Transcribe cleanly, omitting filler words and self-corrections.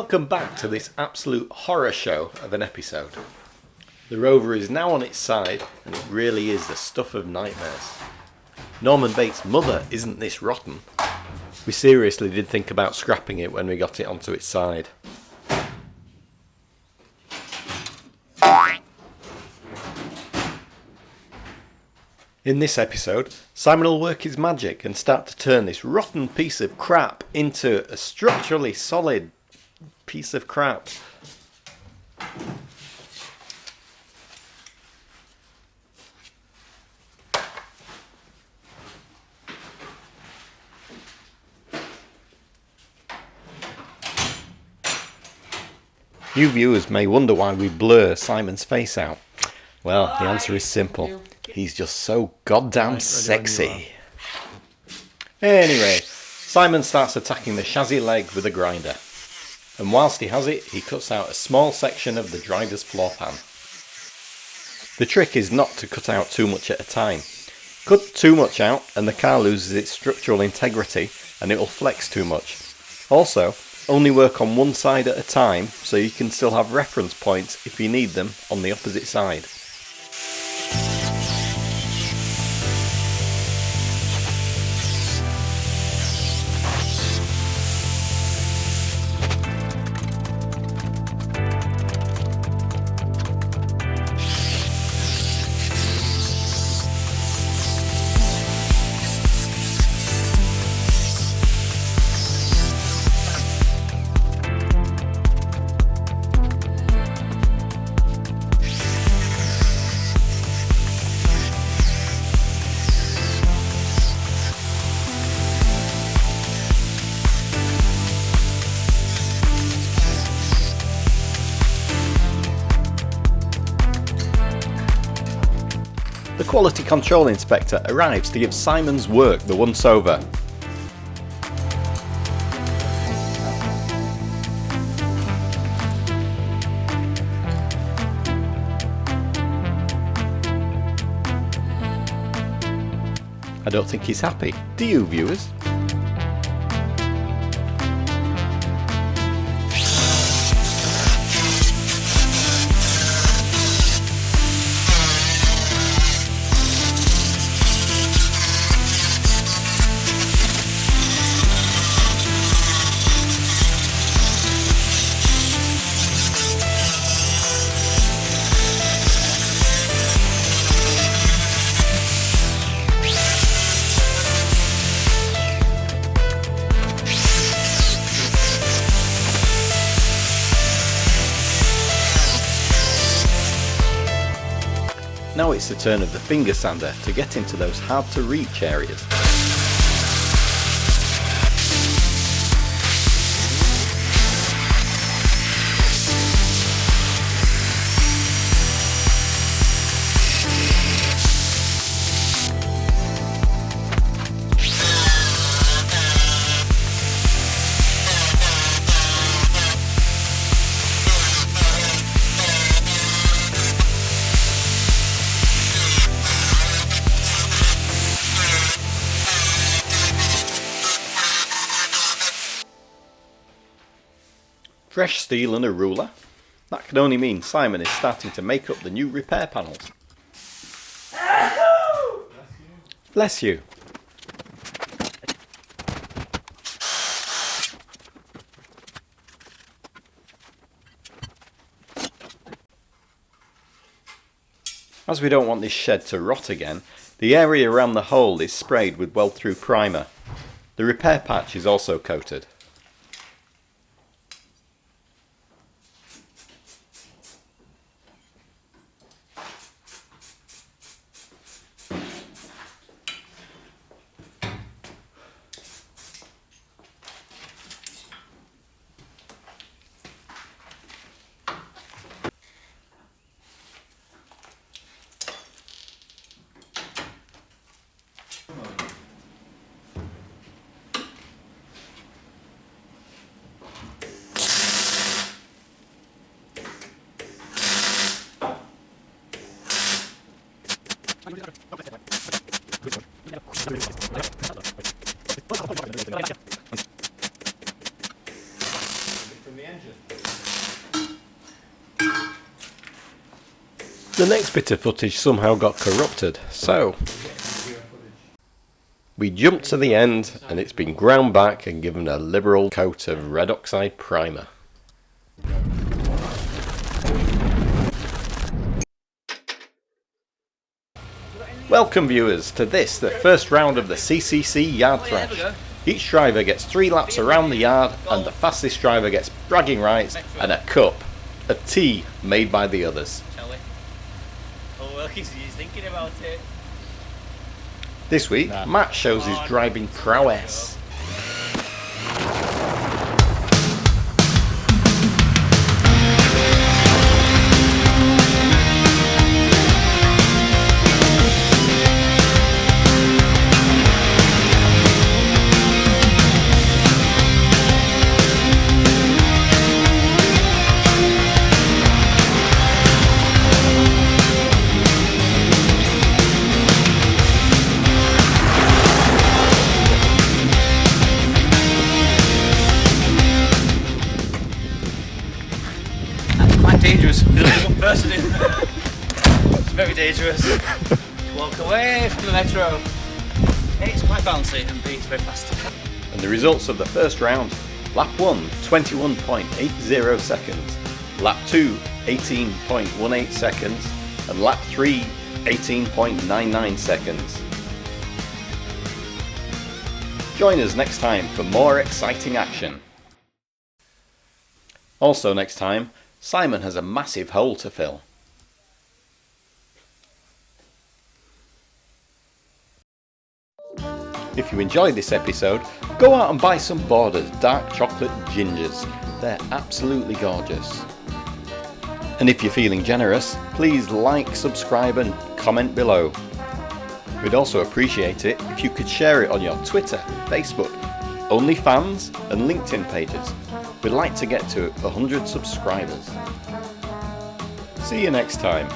Welcome back to this absolute horror show of an episode. The Rover is now on its side and it really is the stuff of nightmares. Norman Bates' mother isn't this rotten. We seriously did think about scrapping it when we got it onto its side. In this episode, Simon will work his magic and start to turn this rotten piece of crap into a structurally solid piece of crap. You viewers may wonder why we blur Simon's face out. Well, the answer is simple. He's just so goddamn sexy. Anyway, Simon starts attacking the chassis leg with a grinder. And whilst he has it, he cuts out a small section of the driver's floor pan. The trick is not to cut out too much at a time. Cut too much out and the car loses its structural integrity and it will flex too much. Also, only work on one side at a time so you can still have reference points if you need them on the opposite side. The quality control inspector arrives to give Simon's work the once over. I don't think he's happy. Do you, viewers? Now it's the turn of the finger sander to get into those hard to reach areas. Fresh steel and a ruler? That can only mean Simon is starting to make up the new repair panels. Bless you. As we don't want this shed to rot again, the area around the hole is sprayed with weld-through primer. The repair patch is also coated. From the engine. The next bit of footage somehow got corrupted, so we jumped to the end and it's been ground back and given a liberal coat of red oxide primer. Welcome viewers to this, the first round of the CCC Yard Thrash. Each driver gets 3 laps around the yard and the fastest driver gets bragging rights and a cup, a tea made by the others. Shall we? Oh well, he's thinking about it. This week, Matt shows his driving prowess. Dangerous. There's one person in. It's very dangerous. Walk away from the metro. A, it's quite bouncy, and B, it's very fast. And the results of the first round: lap 1, 21.80 seconds, lap 2, 18.18 seconds, and lap 3, 18.99 seconds. Join us next time for more exciting action. Also next time, Simon has a massive hole to fill. If you enjoyed this episode, go out and buy some Borders dark chocolate gingers. They're absolutely gorgeous. And if you're feeling generous, please like, subscribe and comment below. We'd also appreciate it if you could share it on your Twitter, Facebook, OnlyFans and LinkedIn pages. We'd like to get to 100 subscribers. See you next time.